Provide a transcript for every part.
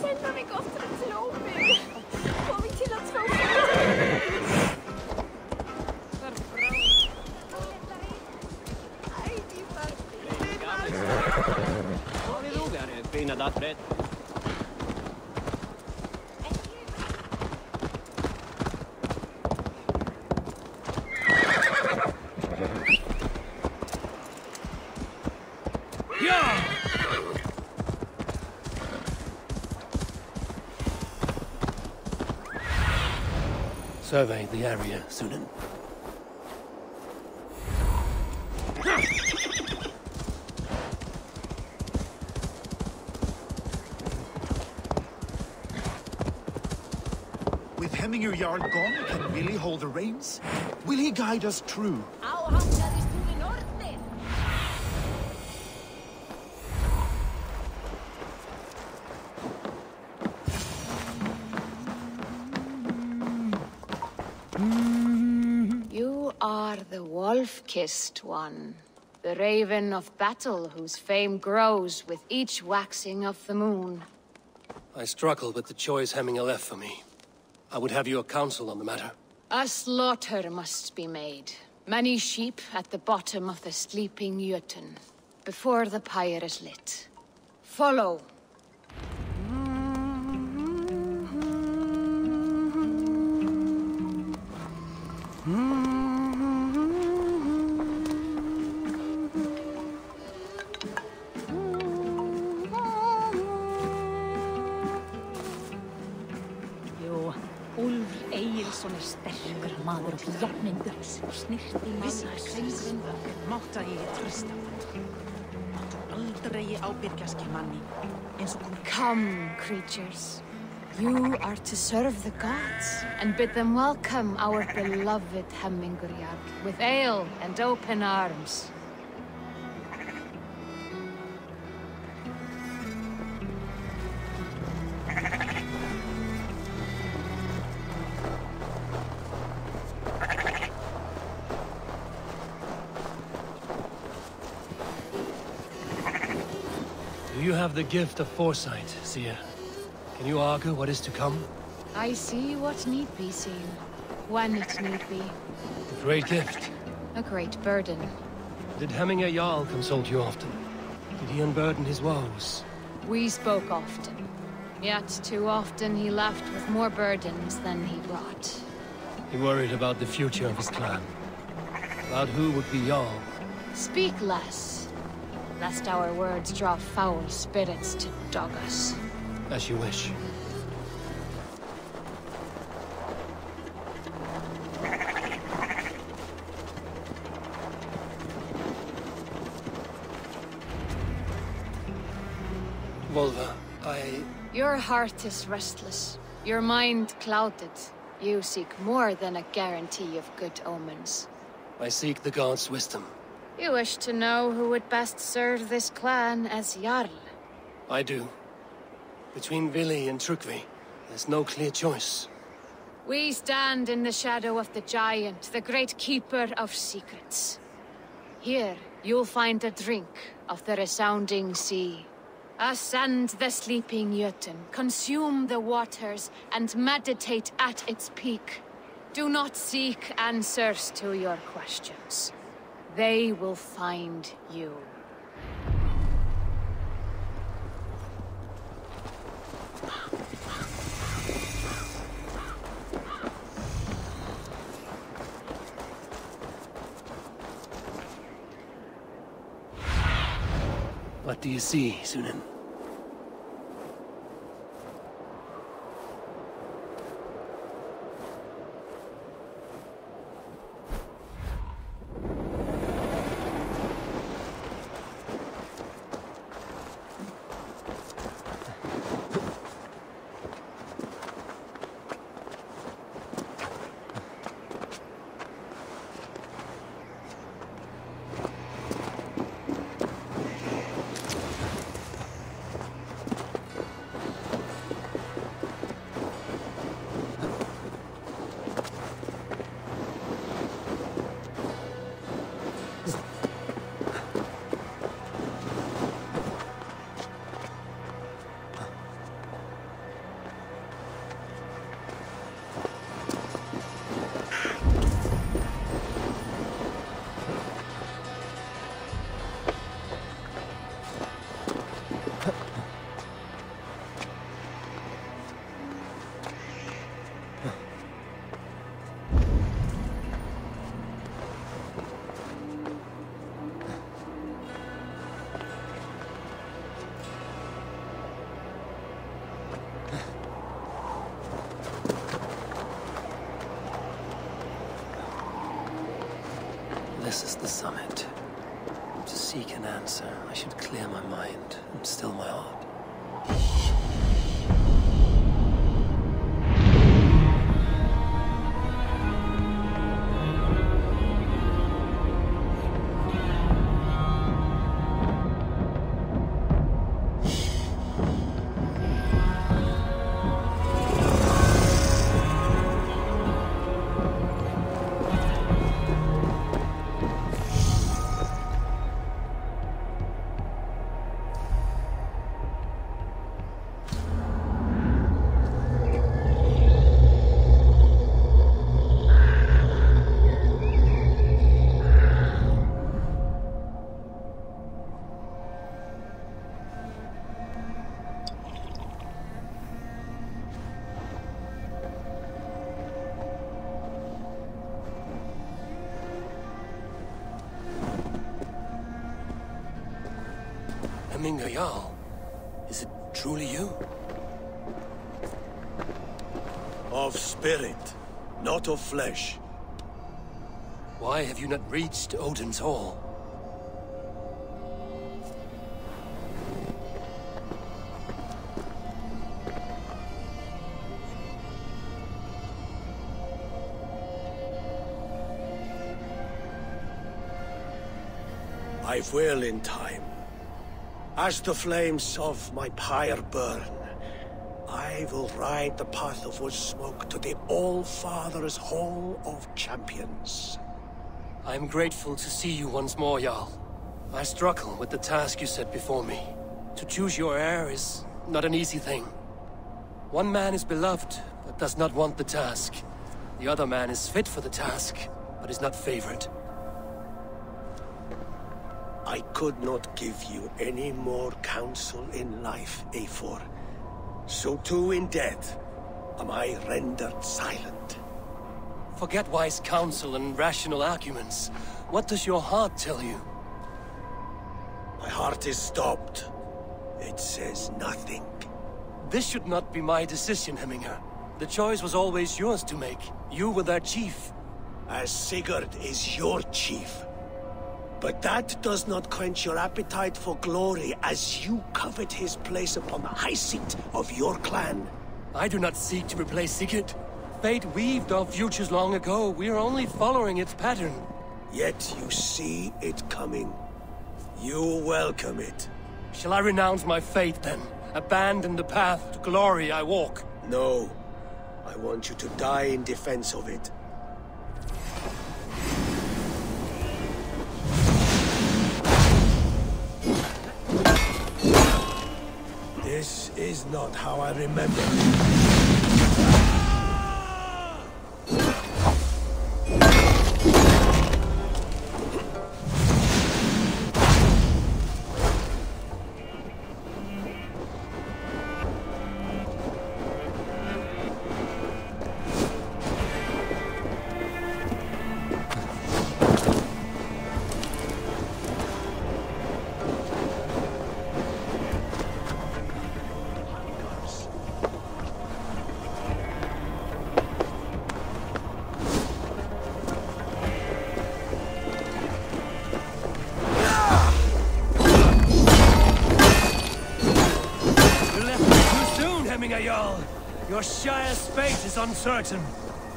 känner mig godt trolig. Får vi till att tro på det? Fina dattret. Survey the area, Sunan. With Hemminger Jarl gone, can Willie hold the reins? Will he guide us true? You are the wolf-kissed one. The raven of battle whose fame grows with each waxing of the moon. I struggle with the choice Hemminger left for me. I would have your counsel on the matter. A slaughter must be made. Many sheep at the bottom of the sleeping Jötun, before the pyre is lit. Follow. Sterkur maður og jafningur snirti maður söngurinn mátta ég trösta máttu aldrei ábyrgjast manni eins og Come, creatures. You are to serve the gods and bid them welcome our beloved Hemminger Jarl with ale and open arms. You have the gift of foresight, seer. Can you argue what is to come? I see what need be seen, when it need be. A great gift. A great burden. Did Hemminger Jarl consult you often? Did he unburden his woes? We spoke often. Yet too often he left with more burdens than he brought. He worried about the future of his clan. About who would be Jarl. Speak less, lest our words draw foul spirits to dog us. As you wish. Volva, Your heart is restless. Your mind clouded. You seek more than a guarantee of good omens. I seek the gods' wisdom. You wish to know who would best serve this clan as Jarl. I do. Between Vili and Trukvi, there's no clear choice. We stand in the shadow of the giant, the great keeper of secrets. Here, you'll find a drink of the resounding sea. Ascend the sleeping Jötun, consume the waters, and meditate at its peak. Do not seek answers to your questions. They will find you. What do you see, Sunan? This is the summit. To seek an answer, I should clear my mind and still my heart. Jarl, is it truly you? Of spirit, not of flesh. Why have you not reached Odin's Hall? I will in time. As the flames of my pyre burn, I will ride the path of wood smoke to the All-Father's Hall of Champions. I am grateful to see you once more, Jarl. I struggle with the task you set before me. To choose your heir is not an easy thing. One man is beloved, but does not want the task. The other man is fit for the task, but is not favored. I could not give you any more counsel in life, Eivor. So too in death am I rendered silent. Forget wise counsel and rational arguments. What does your heart tell you? My heart is stopped. It says nothing. This should not be my decision, Hemminger. The choice was always yours to make. You were their chief. As Sigurd is your chief. But that does not quench your appetite for glory as you covet his place upon the high seat of your clan. I do not seek to replace Sigurd. Fate weaved our futures long ago. We are only following its pattern. Yet you see it coming. You welcome it. Shall I renounce my faith then? Abandon the path to glory I walk? No. I want you to die in defense of it. This is not how I remember it. Your Shire's fate is uncertain.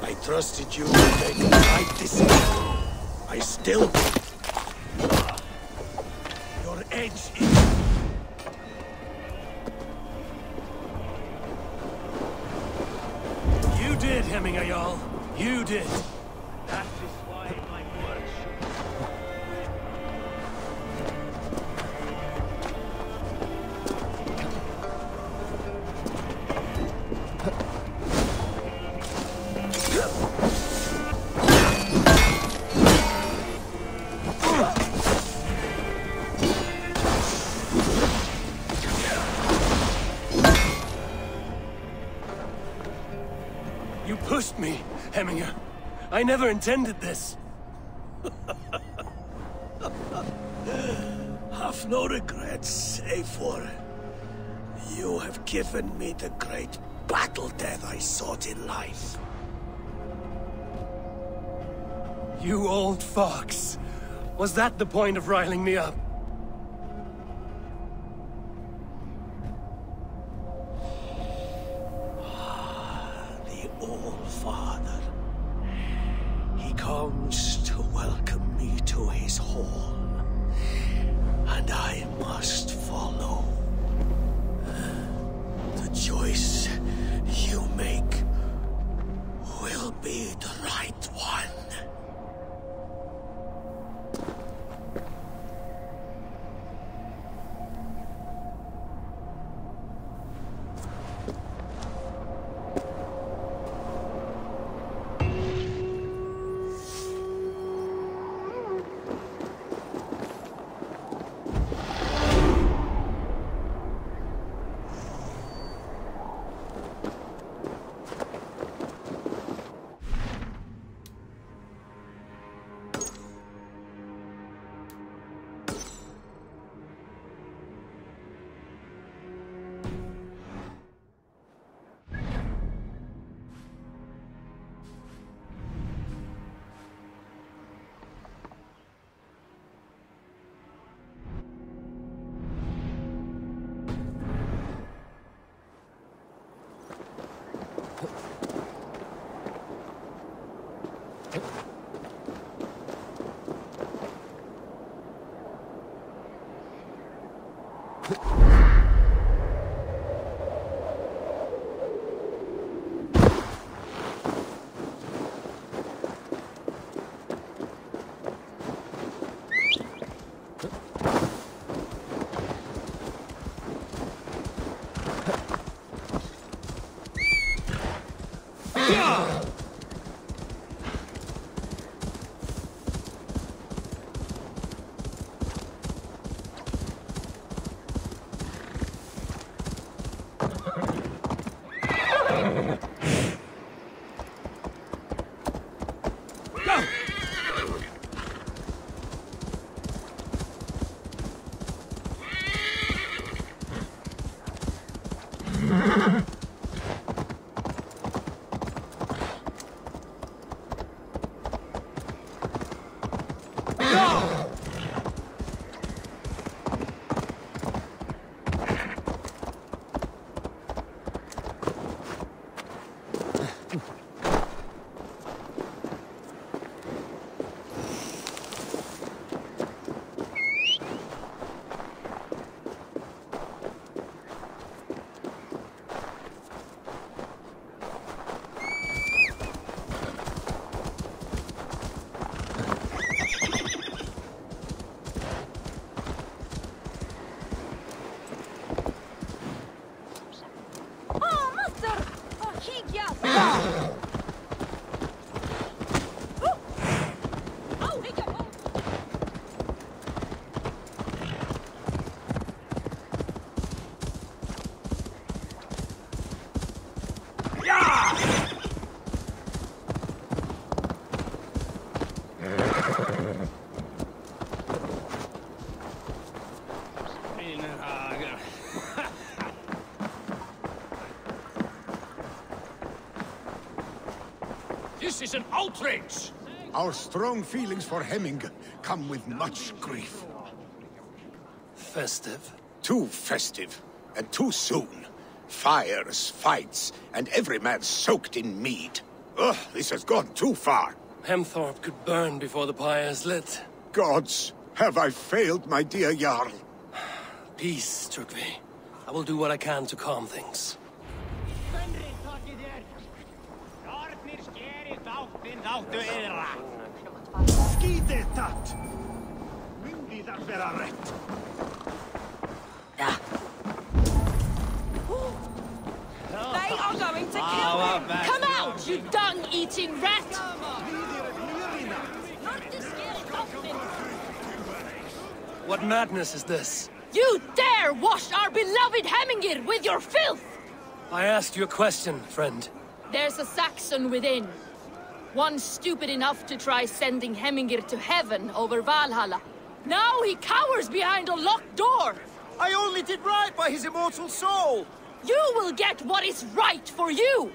I trusted you to make the right decision. I still do. Your edge is... You did, Hemminger Jarl. You did. That is why my words pushed me, Hemminger. I never intended this. Have no regrets, Eivor. You have given me the great battle death I sought in life. You old fox. Was that the point of riling me up? The All-Father. He comes to welcome me to his hall. And I must follow. The choice you make will be the right one. This is an outrage! Our strong feelings for Hemming come with much grief. Festive? Too festive, and too soon. Fires, fights, and every man soaked in mead. Ugh, this has gone too far. Hemthorpe could burn before the pyre is lit. Gods, have I failed my dear Jarl? Peace, Turkvi. I will do what I can to calm things. Skíðið myndi það vera rétt. They are going to kill him! Come out, you dung-eating rat! What madness is this? You dare wash our beloved Hemmingir with your filth! I asked you a question, friend. There's a Saxon within. One stupid enough to try sending Hemmingir to heaven over Valhalla. Now he cowers behind a locked door! I only did right by his immortal soul! You will get what is right for you!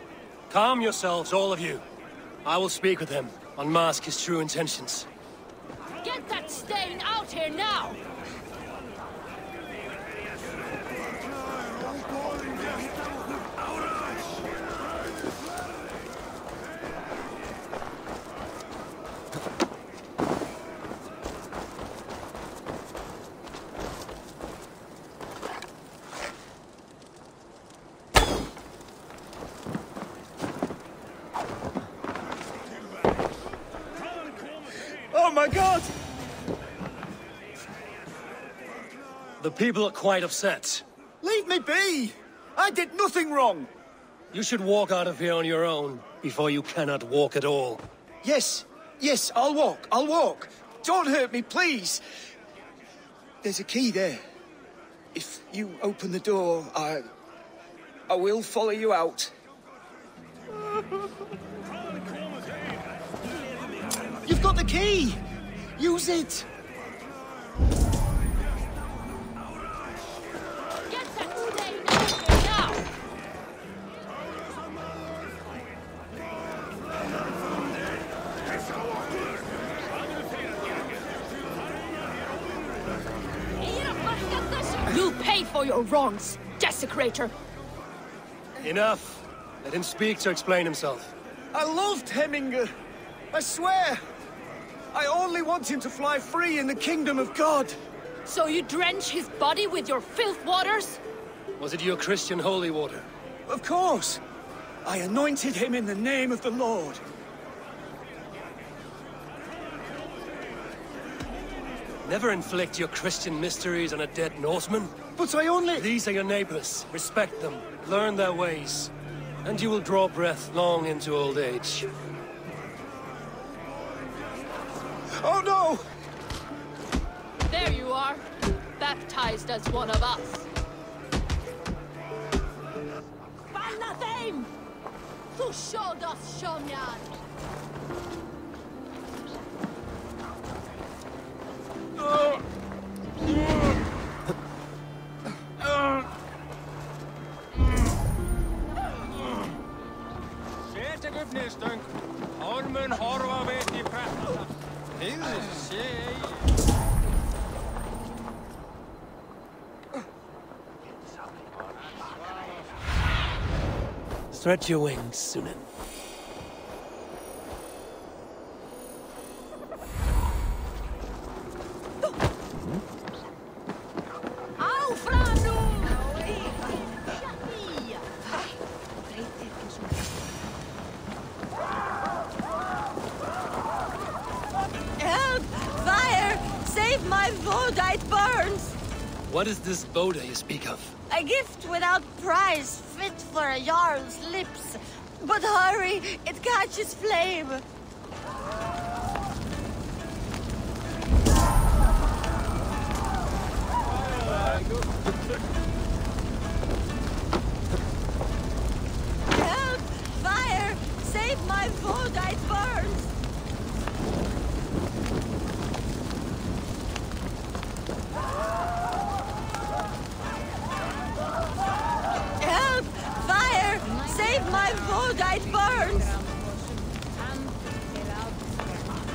Calm yourselves, all of you. I will speak with him, unmask his true intentions. Get that stain out here now! Oh my god! The people are quite upset. Leave me be! I did nothing wrong! You should walk out of here on your own, before you cannot walk at all. Yes, I'll walk. Don't hurt me, please! There's a key there. If you open the door, I will follow you out. You've got the key! Use it! Get that stain out here now! You'll pay for your wrongs, desecrator! Enough. Let him speak to explain himself. I loved Hemminger. I swear. I only want him to fly free in the kingdom of God. So you drench his body with your filth waters? Was it your Christian holy water? Of course. I anointed him in the name of the Lord. Never inflict your Christian mysteries on a dead Norseman. But I only... These are your neighbors. Respect them. Learn their ways. And you will draw breath long into old age. Oh no! There you are, baptized as one of us. Banna þeim! Þú showed us sjónjar! Sett upp nýstöng. Ormun horfa veit í pretta. Stretch your wings, Sunan. What is this Boda you speak of? A gift without price, fit for a Jarl's lips. But hurry, it catches flame. Help! Fire! Save my food, it burns! Help! Fire! Save my food, it burns!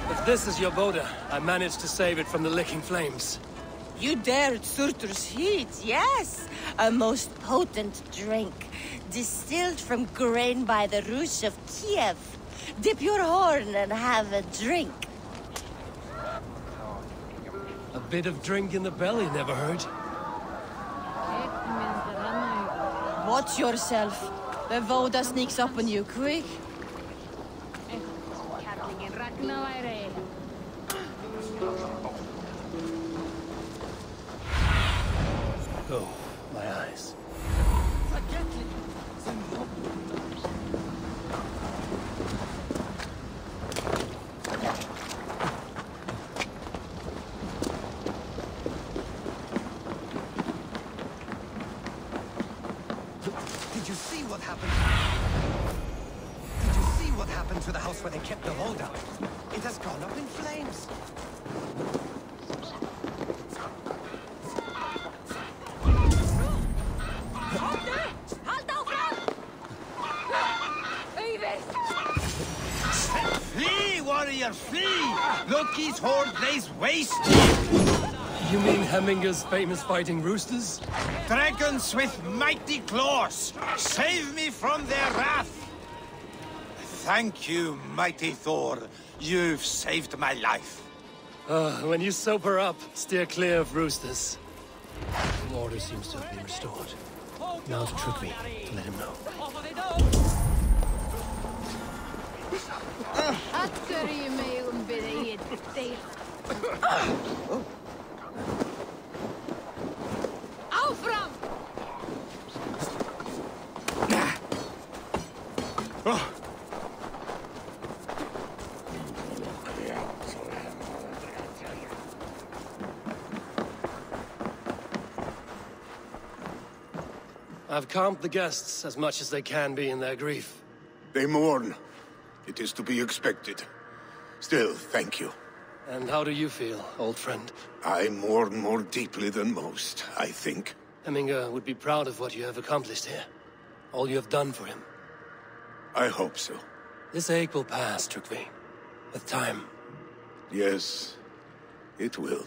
If this is your Boda, I managed to save it from the licking flames. You dared Surtur's heat, yes! A most potent drink, distilled from grain by the Rus of Kiev. Dip your horn and have a drink. A bit of drink in the belly never hurt. Watch yourself. The Voda sneaks up on you quick. Oh, my eyes. Did you see what happened? Did you see what happened to the house where they kept the Voda? It has gone up in flames. Flee, warrior! here, flee! Loki's horde lays waste! You mean Hemminger's famous fighting roosters? Dragons with mighty claws! Save me from their wrath! Thank you, mighty Thor. You've saved my life. When you sober up, steer clear of roosters. Order seems to have been restored. Now to trick me, to let him know. I've calmed the guests as much as they can be in their grief. They mourn. It is to be expected. Still, thank you. And how do you feel, old friend? I mourn more deeply than most, I think. Hemminger would be proud of what you have accomplished here. All you have done for him. I hope so. This ache will pass, Trygve. With time. Yes, it will.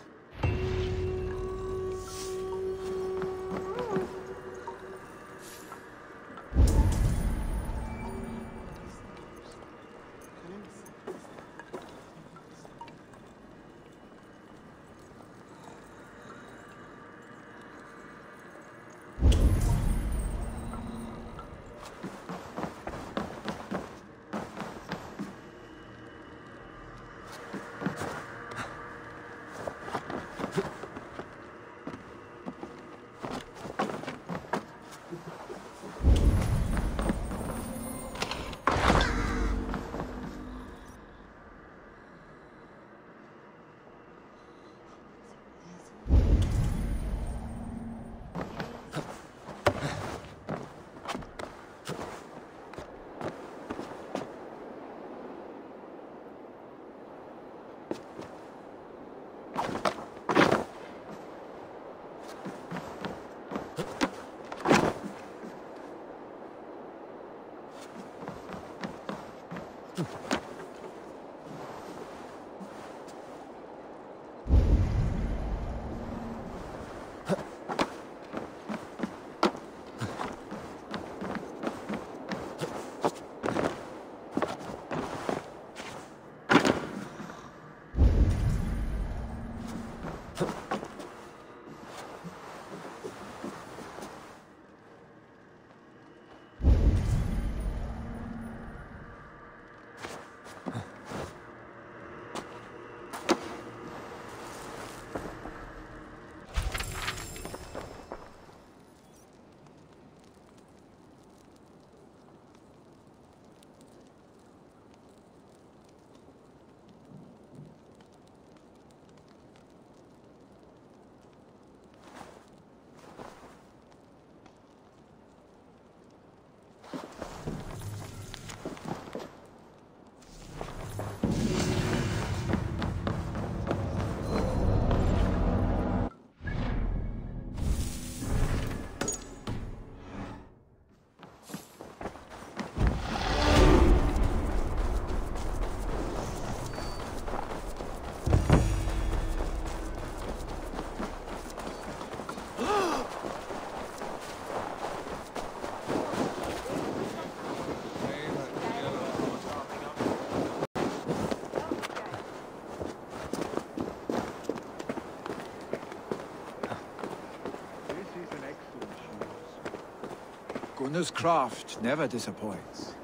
Gunnar's craft never disappoints.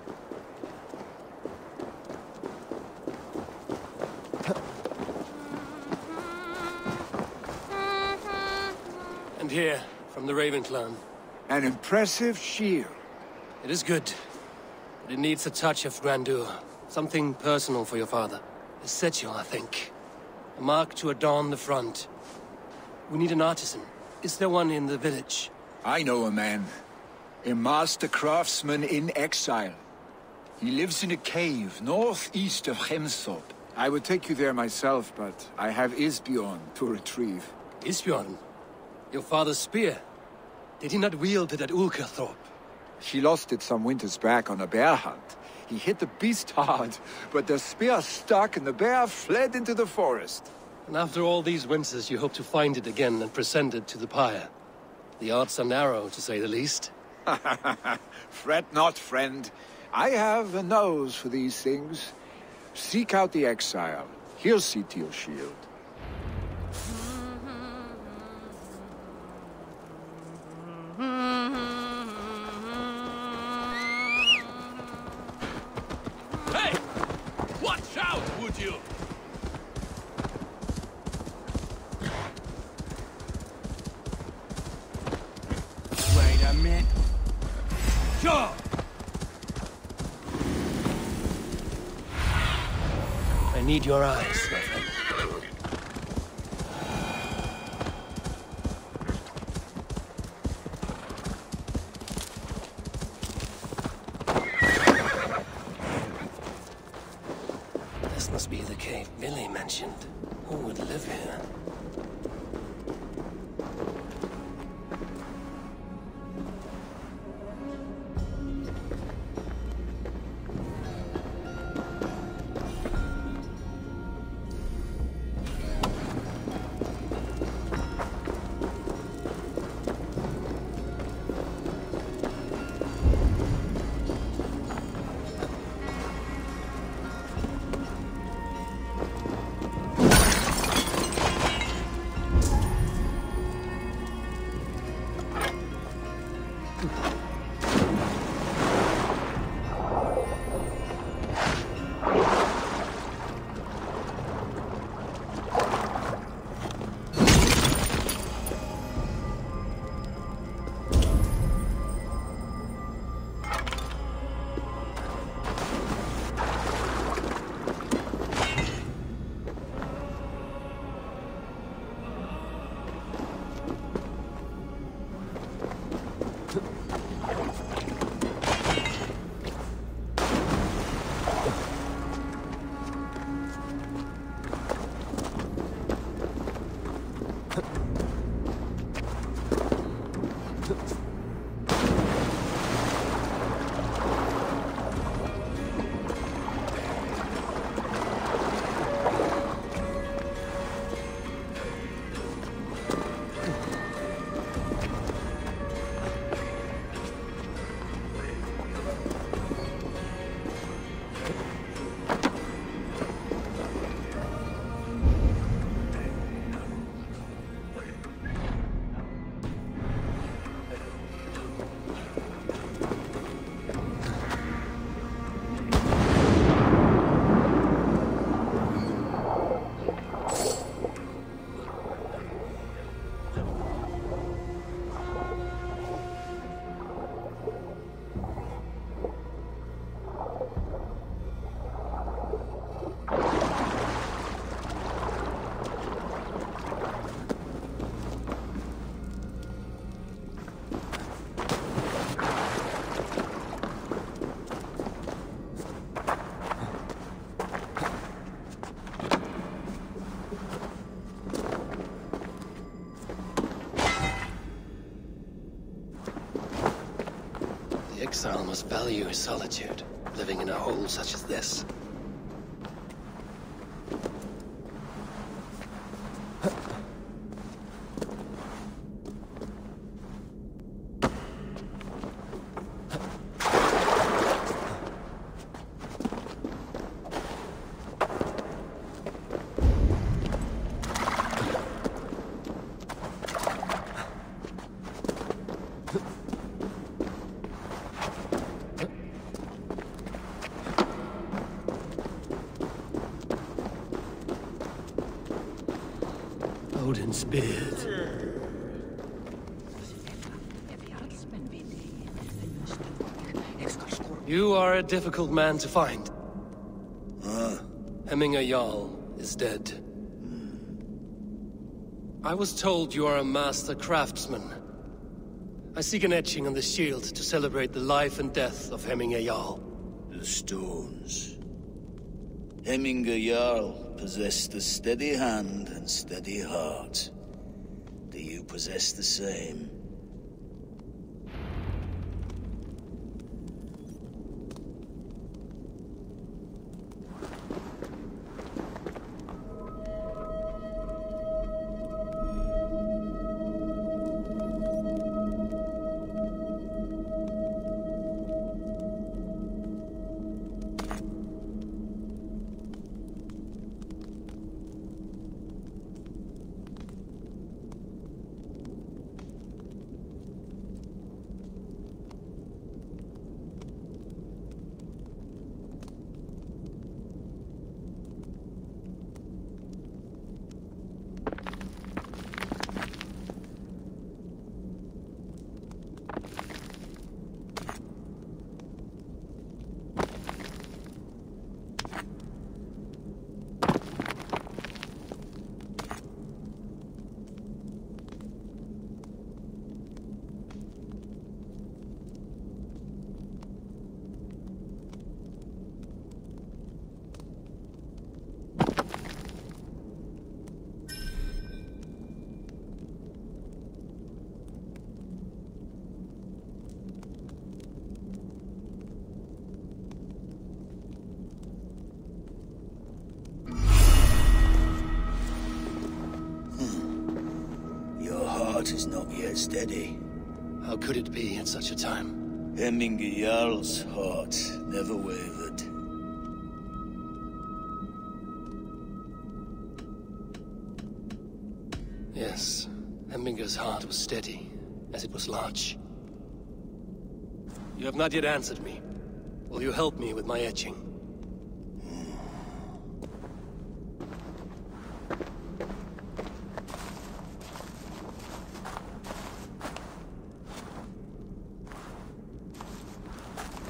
And here, from the Raven clan. An impressive shield. It is good, but it needs a touch of grandeur. Something personal for your father. A setio, I think. A mark to adorn the front. We need an artisan. Is there one in the village? I know a man. A master craftsman in exile. He lives in a cave northeast of Hemsop. I would take you there myself, but I have Styrbjorn to retrieve. Styrbjorn? Your father's spear? Did he not wield it at Ulkerthorpe? He lost it some winters back on a bear hunt. He hit the beast hard, but the spear stuck and the bear fled into the forest. And after all these winters, you hope to find it again and present it to the pyre. The odds are narrow, to say the least. Fret not, friend. I have a nose for these things. Seek out the exile. He'll see to your shield. Hey! Watch out, would you? Wait a minute. Sure! I need your eyes, my friend. This must be the cave Billy mentioned. Who would live here? The exile must value his solitude, living in a hole such as this. Odin's beard. You are a difficult man to find. Hemminger Jarl is dead. I was told you are a master craftsman. I seek an etching on the shield to celebrate the life and death of Hemminger Jarl. The stones. Hemminger Jarl possessed a steady hand and steady heart. Do you possess the same? heart is not yet steady. How could it be at such a time? Hemminger Jarl's heart never wavered. Yes, Hemminger's heart was steady, as it was large. You have not yet answered me. Will you help me with my etching?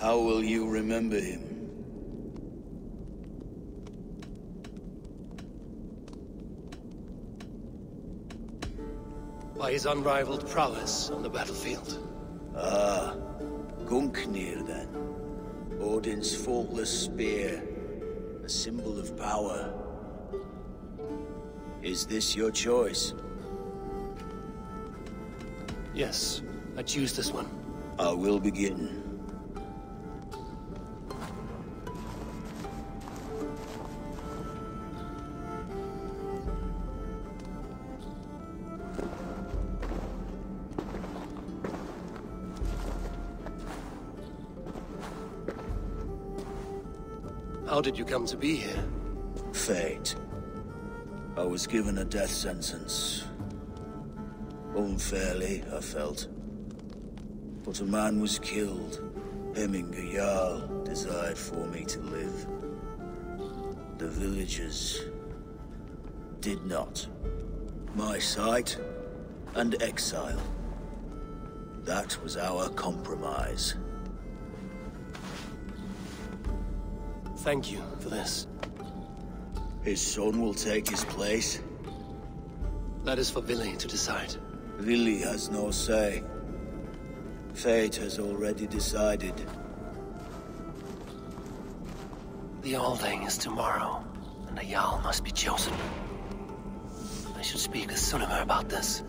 How will you remember him? By his unrivaled prowess on the battlefield. Ah, Gungnir then. Odin's faultless spear, a symbol of power. Is this your choice? Yes, I choose this one. I will begin. How did you come to be here? Fate. I was given a death sentence. Unfairly, I felt. But a man was killed. Hemminger Jarl desired for me to live. The villagers did not. My sight and exile. That was our compromise. Thank you for this. His son will take his place. That is for Vili to decide. Vili has no say. Fate has already decided. The Alding is tomorrow, and a Jarl must be chosen. I should speak with Sunnema about this.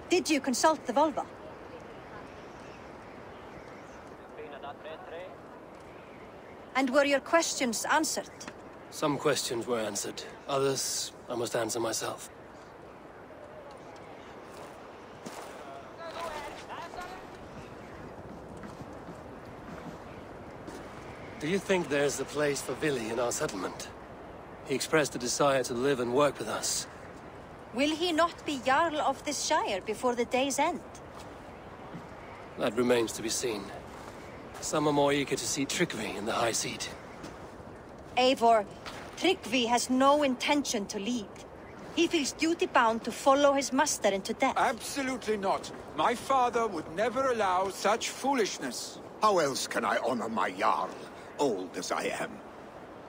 Did you consult the Volva? And were your questions answered? Some questions were answered. Others, I must answer myself. Do you think there's a place for Vili in our settlement? He expressed a desire to live and work with us. Will he not be Jarl of this Shire before the day's end? That remains to be seen. Some are more eager to see Tryggvi in the high seat. Eivor, Tryggvi has no intention to lead. He feels duty-bound to follow his master into death. Absolutely not. My father would never allow such foolishness. How else can I honor my Jarl, old as I am?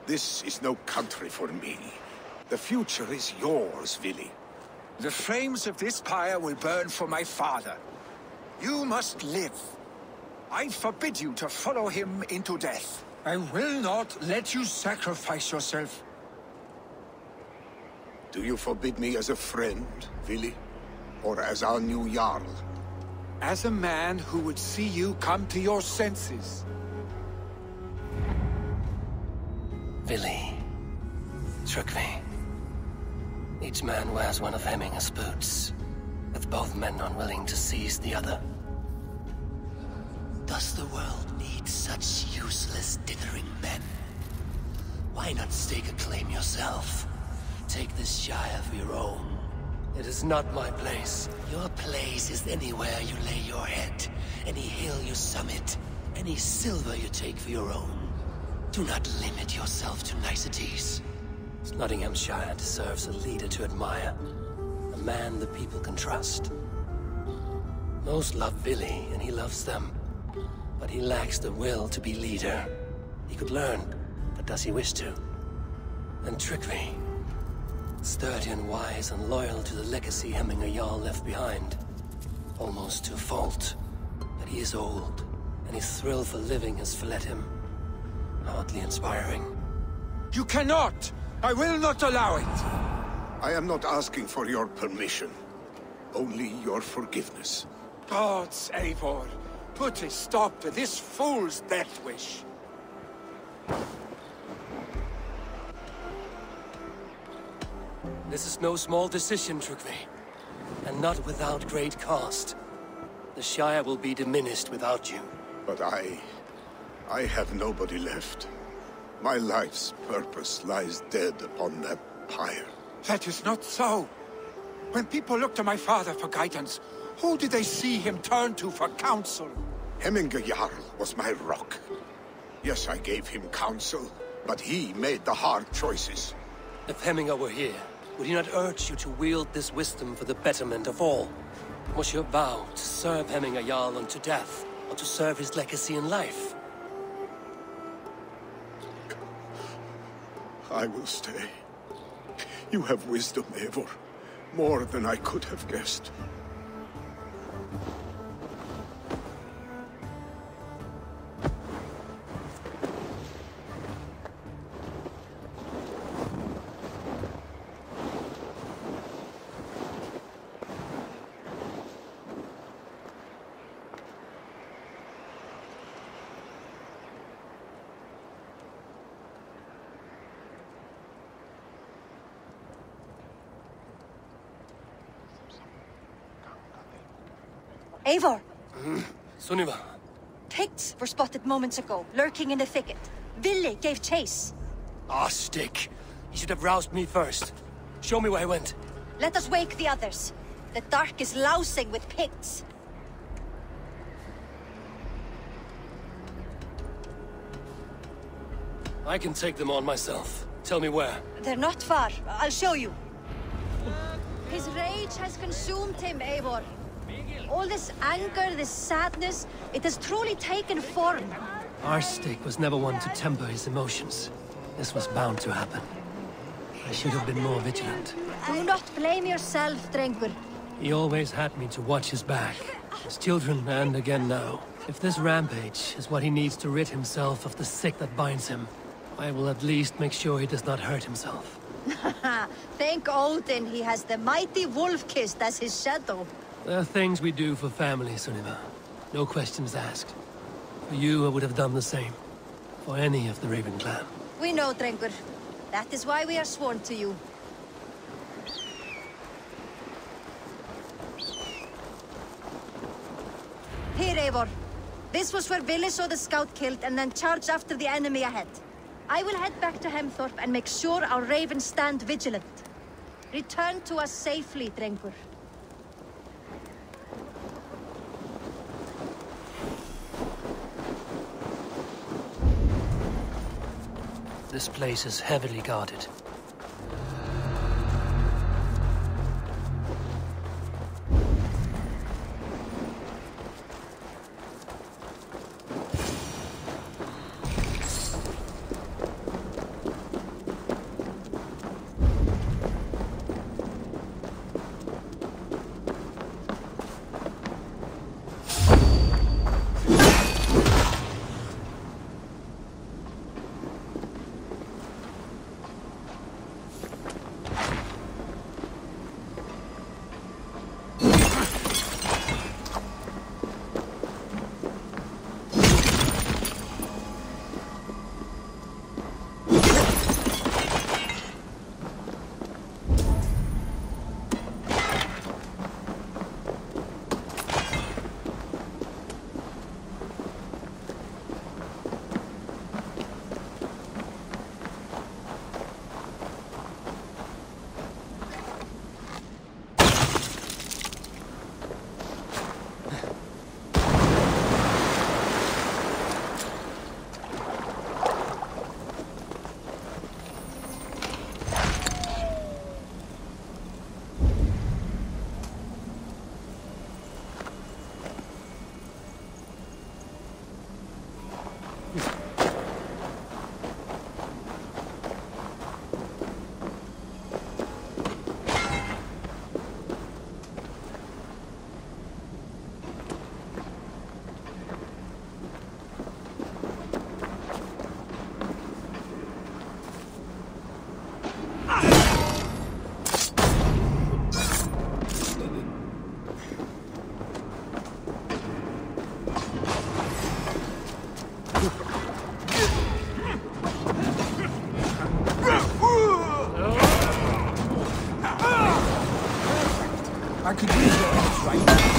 This is no country for me. The future is yours, Vili. The flames of this pyre will burn for my father. You must live. I forbid you to follow him into death. I will not let you sacrifice yourself. Do you forbid me as a friend, Vili? Or as our new Jarl? As a man who would see you come to your senses. Vili. Trygvi. Each man wears one of Hemminger's boots, with both men unwilling to seize the other. Does the world need such useless dithering men? Why not stake a claim yourself? Take this shire for your own. It is not my place. Your place is anywhere you lay your head, any hill you summit, any silver you take for your own. Do not limit yourself to niceties. Nottinghamshire deserves a leader to admire, a man the people can trust. Most love Vili, and he loves them, but he lacks the will to be leader. He could learn, but does he wish to? And Trygvi, sturdy and wise and loyal to the legacy Hemminger Jarl left behind, almost to a fault. But he is old, and his thrill for living has fled him. Hardly inspiring. You cannot! I will not allow it! I am not asking for your permission, only your forgiveness. Gods, Eivor, put a stop to this fool's death wish. This is no small decision, Trygvi, and not without great cost. The Shire will be diminished without you. But I have nobody left. My life's purpose lies dead upon that pyre. That is not so. When people look to my father for guidance, who did they see him turn to for counsel? Hemminger Jarl was my rock. Yes, I gave him counsel, but he made the hard choices. If Hemminger were here, would he not urge you to wield this wisdom for the betterment of all? Was your vow to serve Hemminger Jarl unto death, or to serve his legacy in life? I will stay. You have wisdom, Eivor. More than I could have guessed. Eivor! Sunniva. Picts were spotted moments ago, lurking in the thicket. Vili gave chase. Ah, stick. He should have roused me first. Show me where he went. Let us wake the others. The dark is lousing with Picts. I can take them on myself. Tell me where. They're not far. I'll show you. His rage has consumed him, Eivor. All this anger, this sadness, it has truly taken form. Arstic was never one to temper his emotions. This was bound to happen. I should have been more vigilant. Do not blame yourself, Drengur. He always had me to watch his back. His children, and again now. If this rampage is what he needs to rid himself of the sick that binds him, I will at least make sure he does not hurt himself. Thank Odin he has the mighty Wolf-Kissed as his shadow. There are things we do for family, Sunniva. No questions asked. For you, I would have done the same. For any of the Raven clan. We know, Drengur. That is why we are sworn to you. Here, Eivor. This was where Vili saw the scout killed and then charged after the enemy ahead. I will head back to Hemthorpe and make sure our ravens stand vigilant. Return to us safely, Drengur. This place is heavily guarded. I could use your help right now.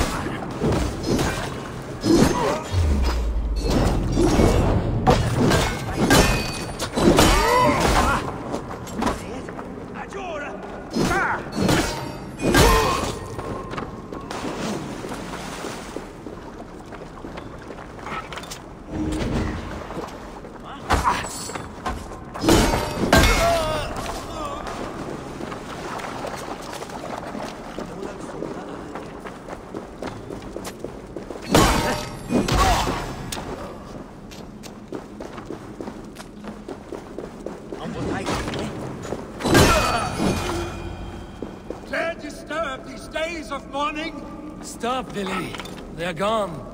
Stop, Billy. They're gone.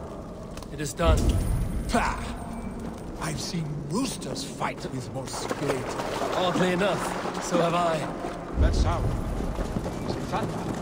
It is done. Pah! I've seen roosters fight with more spirit. Oddly enough, so have I. That sound is thunder.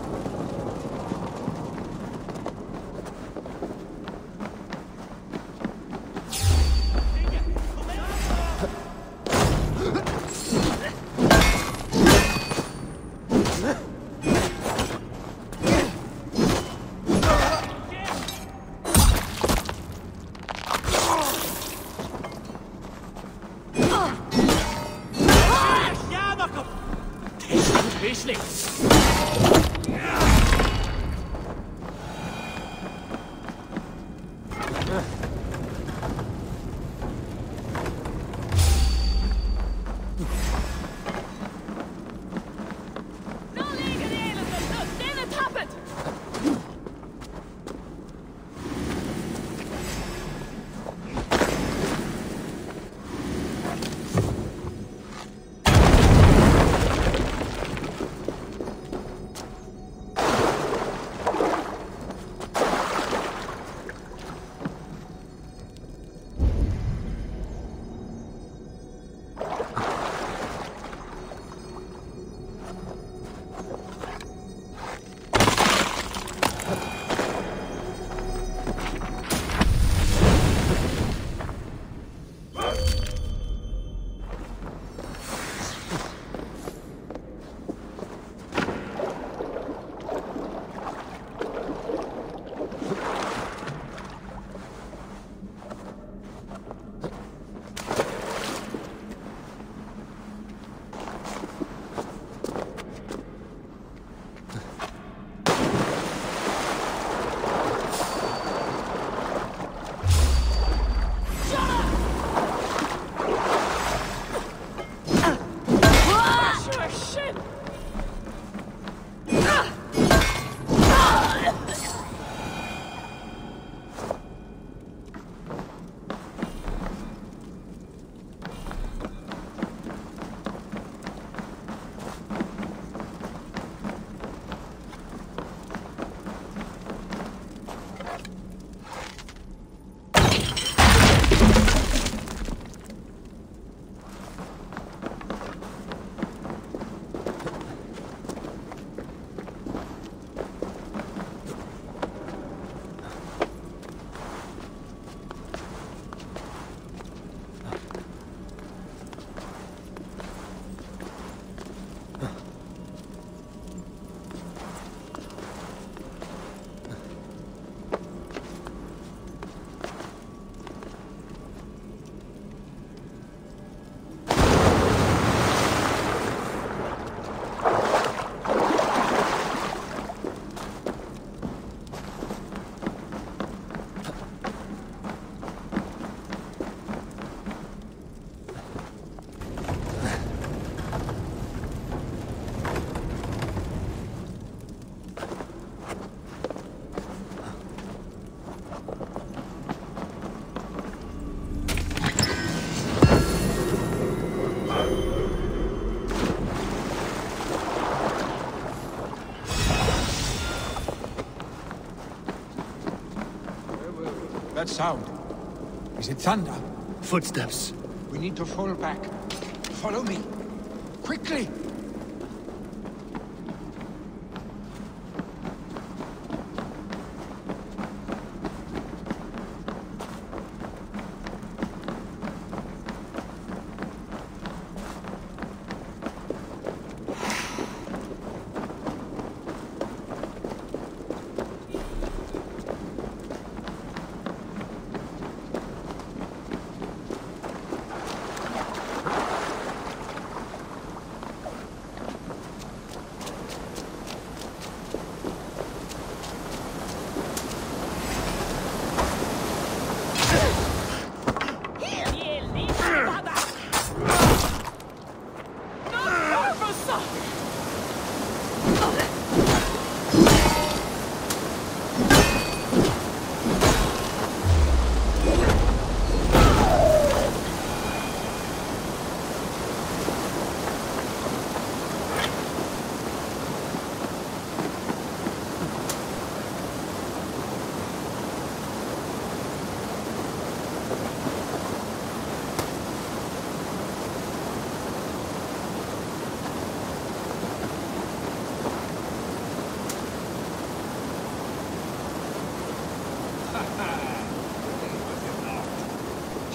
That sound. Is it thunder? Footsteps. We need to fall back. Follow me. Quickly!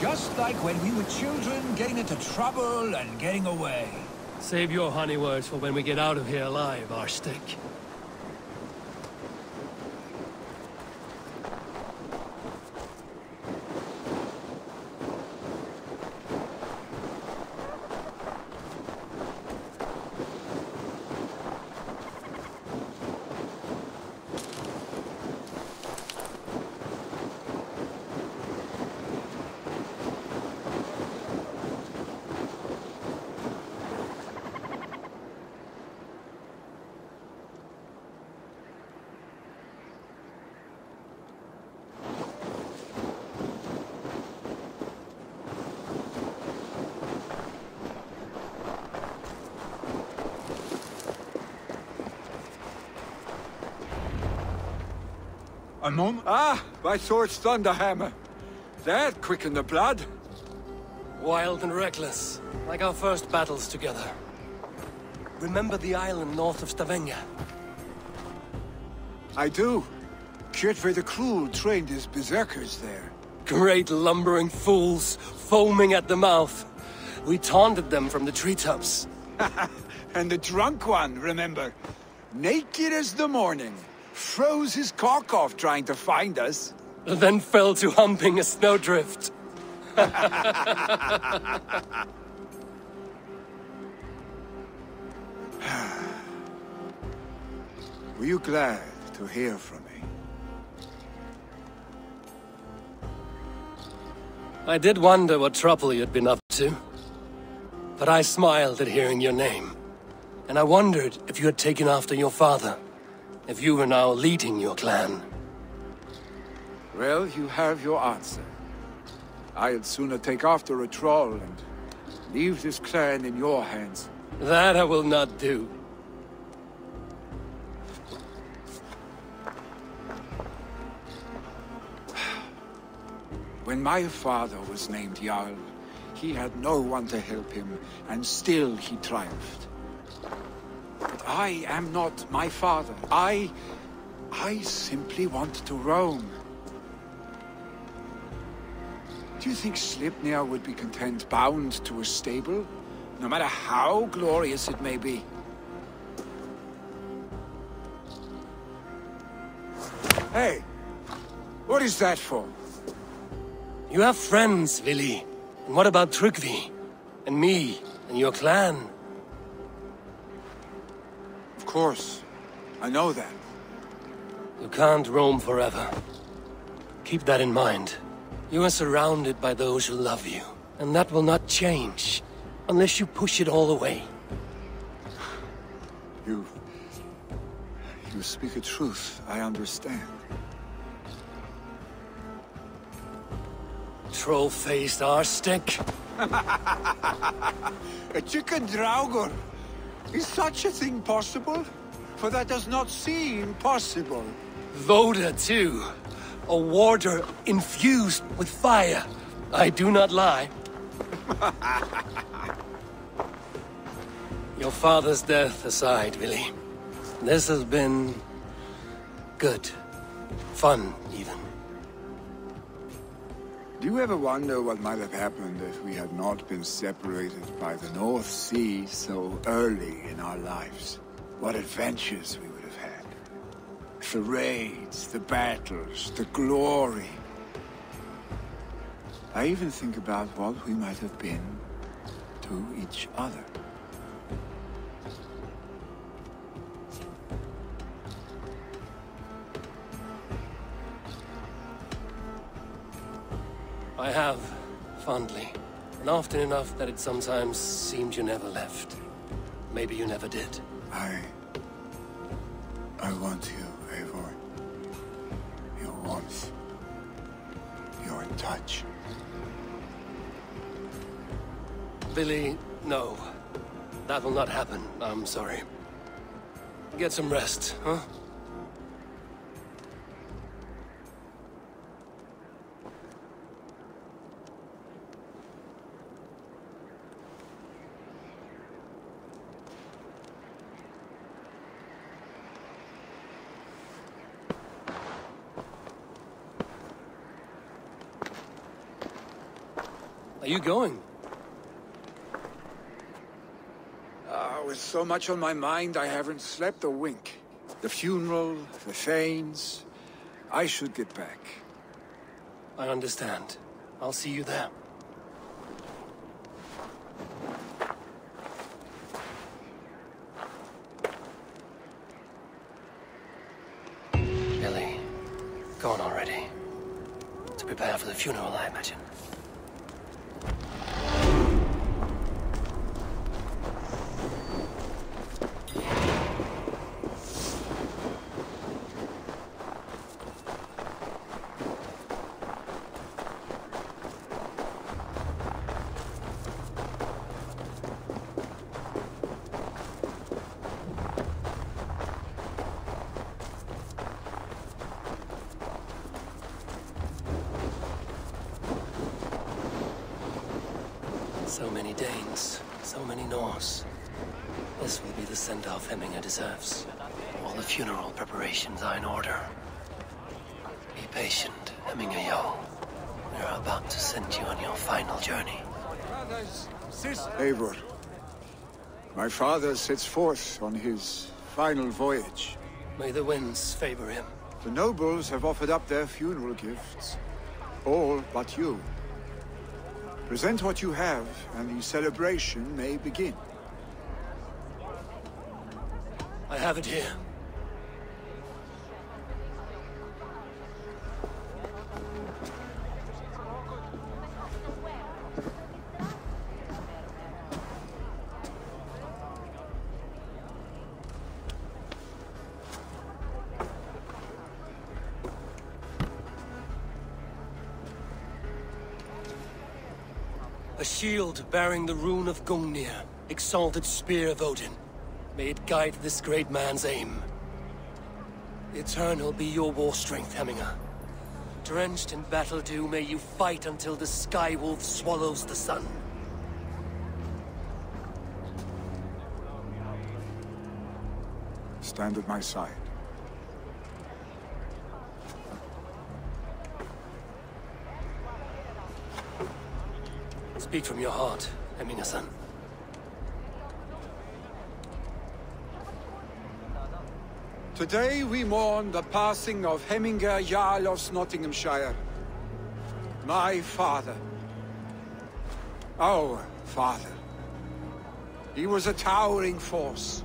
Just like when we were children, getting into trouble and getting away. Save your honey words for when we get out of here alive, Arstick. A moment? Ah, by Thor's thunderhammer. That quickened the blood. Wild and reckless, like our first battles together. Remember the island north of Stavanger? I do. Kjotve the Cruel trained his berserkers there. Great lumbering fools, foaming at the mouth. We taunted them from the treetops. And the drunk one, remember? Naked as the morning. Froze his cock off trying to find us. Then fell to humping a snowdrift. Were you glad to hear from me? I did wonder what trouble you'd been up to. But I smiled at hearing your name. And I wondered if you had taken after your father. If you were now leading your clan. Well, you have your answer. I'd sooner take after a troll and leave this clan in your hands. That I will not do. When my father was named Jarl, he had no one to help him, and still he triumphed. But I am not my father. I simply want to roam. Do you think Sleipnir would be content bound to a stable? No matter how glorious it may be? Hey! What is that for? You have friends, Vili. And what about Tryggvi? And me? And your clan? Of course. I know that. You can't roam forever. Keep that in mind. You are surrounded by those who love you. And that will not change. Unless you push it all away. You speak a truth, I understand. Troll-faced arstick. A chicken draugur. Is such a thing possible? For that does not seem possible. Voda, too. A warder infused with fire. I do not lie. Your father's death aside, Vili. This has been... good. Fun, even. Do you ever wonder what might have happened if we had not been separated by the North Sea so early in our lives? What adventures we would have had. The raids, the battles, the glory. I even think about what we might have been to each other. I have, fondly. And often enough that it sometimes seemed you never left. Maybe you never did. I want you, Eivor. Your warmth. Your touch. Billy, no. That will not happen. I'm sorry. Get some rest, huh? Are you going? With so much on my mind, I haven't slept a wink. The funeral, the Thanes. I should get back. I understand. I'll see you there. Billy, gone already. To prepare for the funeral, I imagine. So many Danes, so many Norse. This will be the send-off Hemminger deserves. All the funeral preparations are in order. Be patient, Hemminger Jarl. We're about to send you on your final journey. Eivor, my father sets forth on his final voyage. May the winds favor him. The nobles have offered up their funeral gifts. All but you. Present what you have, and the celebration may begin. I have it here. A shield bearing the rune of Gungnir, exalted spear of Odin. May it guide this great man's aim. Eternal be your war strength, Hemminger. Drenched in battle dew, may you fight until the sky wolf swallows the sun. Stand at my side. Speak from your heart, Hemminger-son. Today we mourn the passing of Hemminger Jarl of Nottinghamshire. My father. Our father. He was a towering force.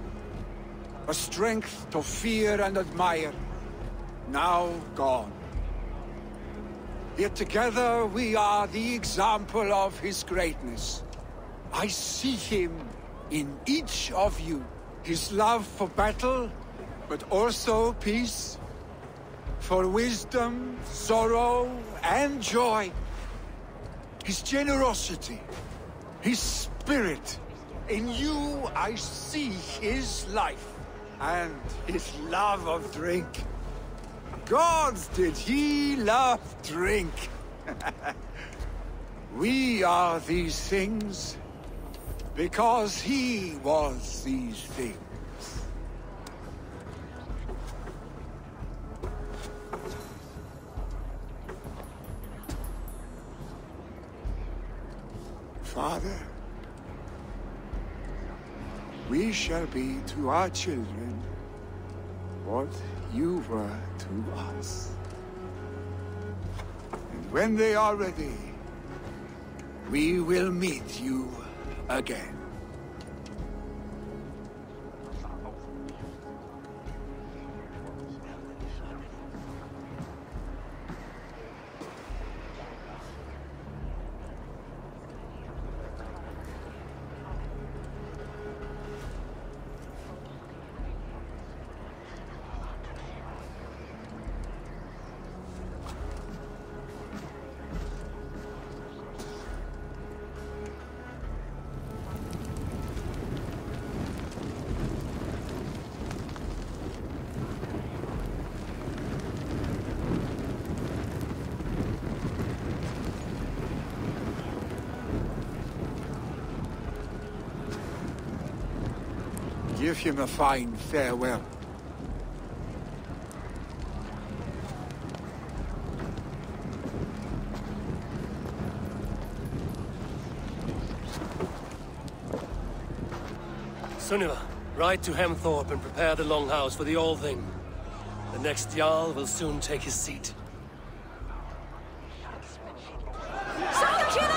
A strength to fear and admire. Now gone. Yet together we are the example of his greatness. I see him in each of you. His love for battle, but also peace. For wisdom, sorrow, and joy. His generosity, his spirit. In you I see his life, and his love of drink. Gods, did he love drink! We are these things because he was these things. Father, we shall be to our children what you were to us. And when they are ready, we will meet you again. Give him a fine farewell. Sunniva, ride to Hemthorpe and prepare the Longhouse for the All-Thing. The next Jarl will soon take his seat. Jarl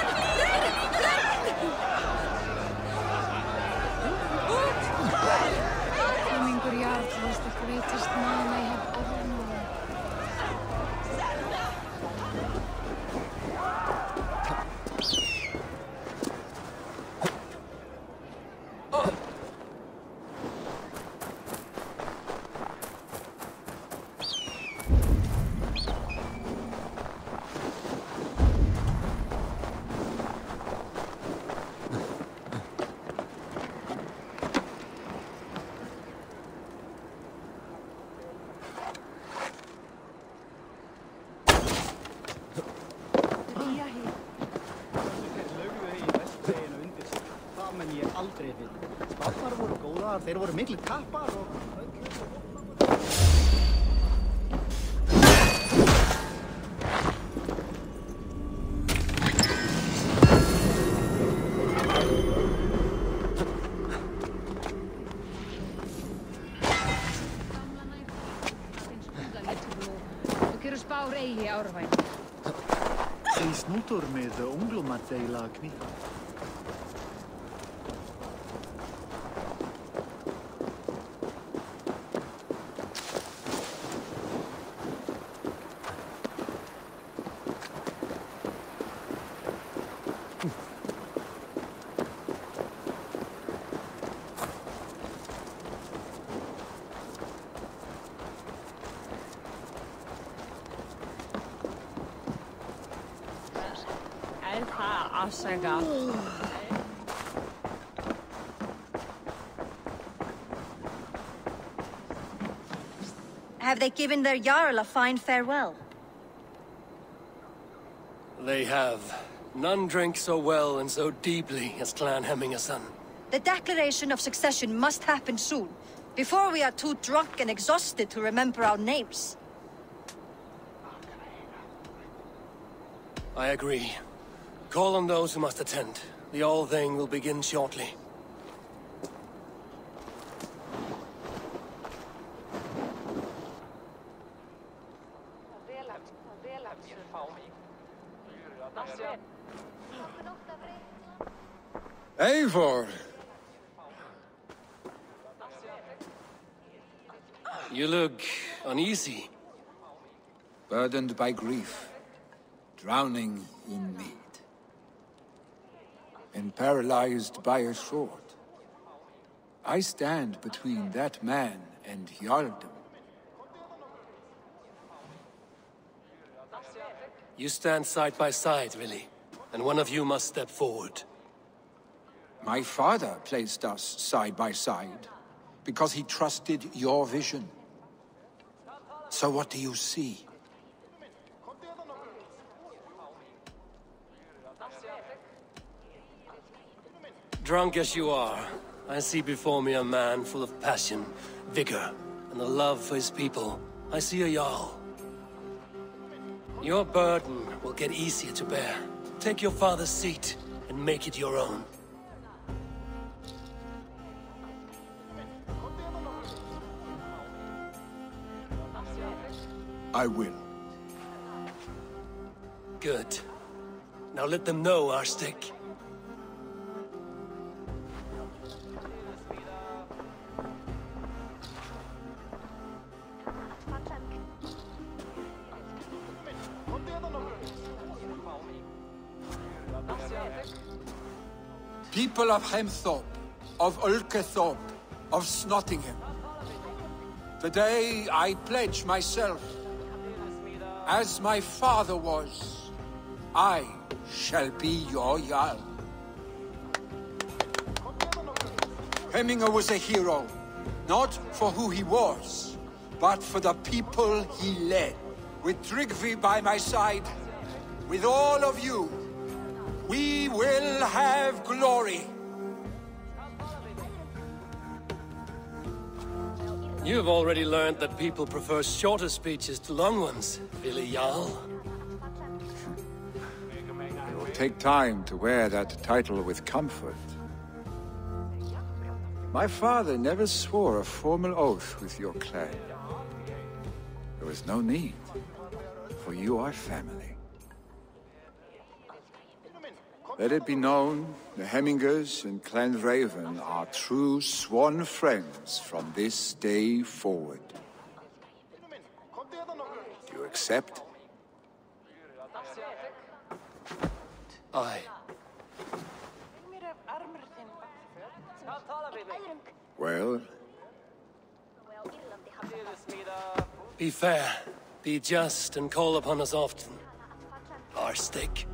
was the greatest man I have ever known. Þeir voru miklu kappar og... Zij snoeter met de onglomatzeila knie. Have they given their Jarl a fine farewell? They have. None drink so well and so deeply as Clan Hemmingason. The declaration of succession must happen soon, before we are too drunk and exhausted to remember our names. I agree. Call on those who must attend. The All-Thing will begin shortly. Eivor! You look uneasy. Burdened by grief, drowning in need, and paralyzed by a sword. I stand between that man and Jarldom. You stand side by side, really, and one of you must step forward. My father placed us side by side because he trusted your vision. So what do you see? Drunk as you are, I see before me a man full of passion, vigor, and a love for his people. I see a Jarl. Your burden will get easier to bear. Take your father's seat and make it your own. I will. Good. Now let them know our stick. People of Hemthorpe, of Ulkethorpe, of Snottingham. Today I pledge myself, as my father was, I shall be your Jarl. Hemminger was a hero, not for who he was, but for the people he led. With Tryggvi by my side, with all of you, we will have glory. You've already learned that people prefer shorter speeches to long ones, Billy Jarl. It will take time to wear that title with comfort. My father never swore a formal oath with your clan. There was no need, for you are family. Let it be known, the Hemmingers and Clan Raven are true sworn friends from this day forward. Do you accept? Aye. Well? Be fair, be just, and call upon us often. Our stick.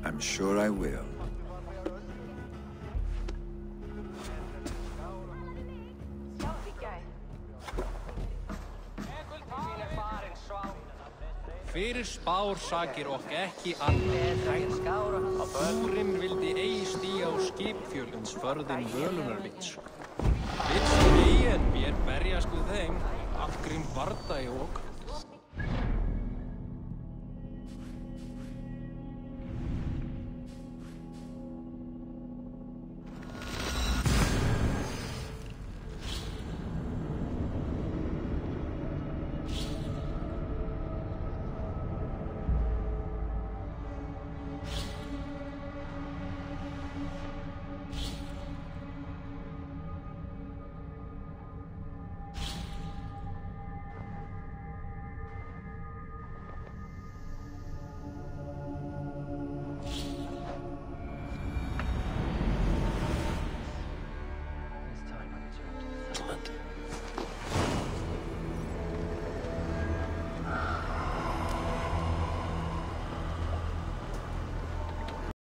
I'm sure I will. Fyrir spár sakir okk ekki annað. Búrin vildi eigi stíga á skipfjölins förðin völunarvits. Vits eigi en vér berjast við þeim, afgrím bardagi okk.